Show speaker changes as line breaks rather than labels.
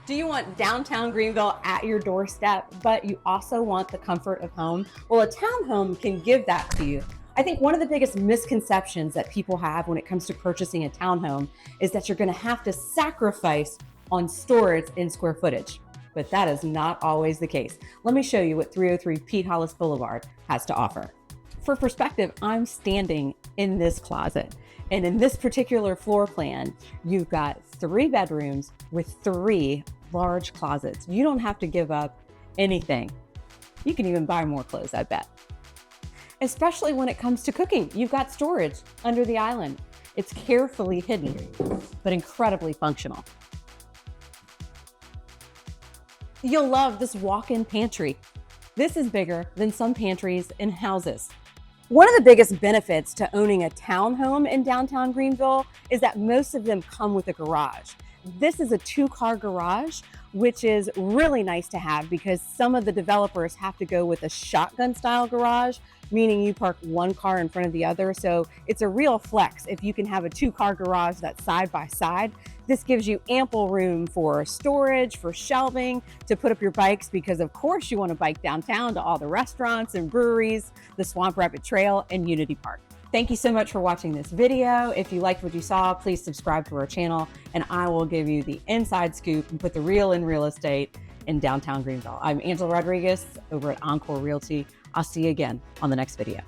Do you want downtown Greenville at your doorstep, but you also want the comfort of home? Well, a townhome can give that to you. I think one of the biggest misconceptions that people have when it comes to purchasing a townhome is that you're going to have to sacrifice on storage in square footage. But that is not always the case. Let me show you what 303 Pete Hollis Blvd has to offer. For perspective, I'm standing in this closet. And in this particular floor plan, you've got 3 bedrooms with 3 large closets. You don't have to give up anything. You can even buy more clothes, I bet. Especially when it comes to cooking. You've got storage under the island. It's carefully hidden, but incredibly functional. You'll love this walk-in pantry. This is bigger than some pantries in houses. One of the biggest benefits to owning a townhome in downtown Greenville is that most of them come with a garage. This is a 2-car garage, which is really nice to have because some of the developers have to go with a shotgun style garage, meaning you park one car in front of the other. So it's a real flex if you can have a 2-car garage that's side by side. This gives you ample room for storage, for shelving, to put up your bikes because of course you want to bike downtown to all the restaurants and breweries, the Swamp Rabbit Trail and Unity Park. Thank you so much for watching this video. If you liked what you saw, please subscribe to our channel and I will give you the inside scoop and put the real in real estate in downtown Greenville. I'm Angela Rodriguez over at Encore Realty. I'll see you again on the next video.